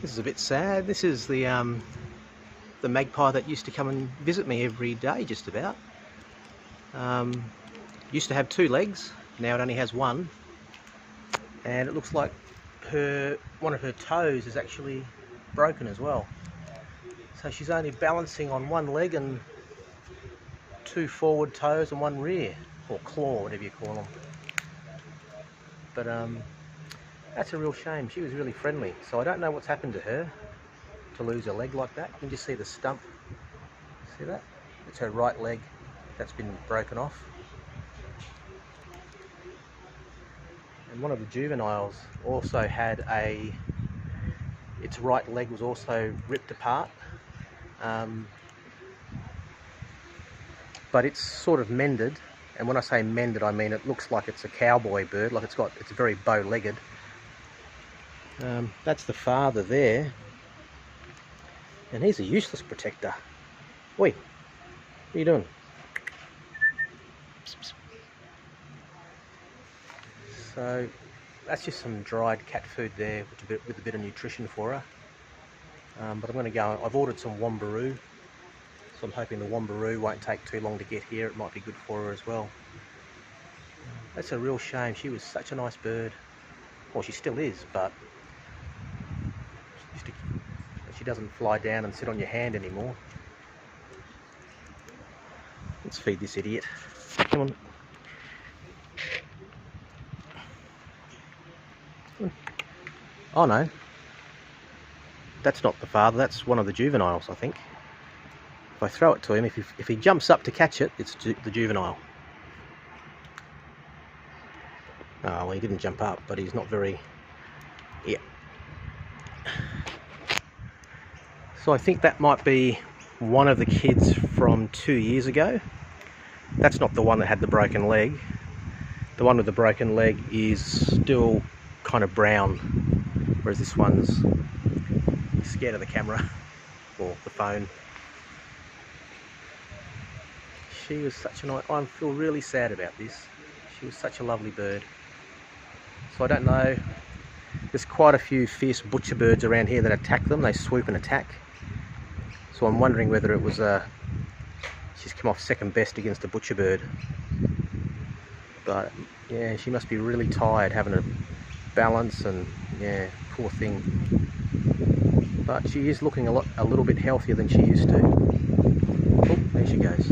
This is a bit sad. This is the magpie that used to come and visit me every day, just about. Used to have 2 legs, now it only has 1, and it looks like one of her toes is actually broken as well. So she's only balancing on 1 leg and 2 forward toes and 1 rear, or claw, whatever you call them. But that's a real shame. She was really friendly, so I don't know what's happened to her to lose a leg like that. You can just see the stump. See that? It's her right leg that's been broken off. And one of the juveniles also had its right leg was also ripped apart. But it's sort of mended, and when I say mended, I mean it looks like it's a cowboy bird, like it's very bow-legged. That's the father there, and he's a useless protector. Oi, what are you doing? So that's just some dried cat food there with a bit of nutrition for her. But I'm going to go, I've ordered some wombaroo, so I'm hoping the wombaroo won't take too long to get here. It might be good for her as well. That's a real shame. She was such a nice bird. Well, she still is, but she doesn't fly down and sit on your hand anymore. Let's feed this idiot. Come on. Oh no, that's not the father, that's one of the juveniles, I think. If I throw it to him, if he jumps up to catch it, it's the juvenile. Oh, well, he didn't jump up, but he's not very... Yeah. So I think that might be one of the kids from 2 years ago. That's not the one that had the broken leg. The one with the broken leg is still kind of brown, whereas this one's scared of the camera or the phone. She was such a nice... I feel really sad about this. She was such a lovely bird. So I don't know, there's quite a few fierce butcher birds around here that attack them. They swoop and attack. So I'm wondering whether it was she's come off second best against a butcher bird. But yeah, she must be really tired having to balance, and yeah, poor thing. But she is looking a little bit healthier than she used to. Oh, there she goes.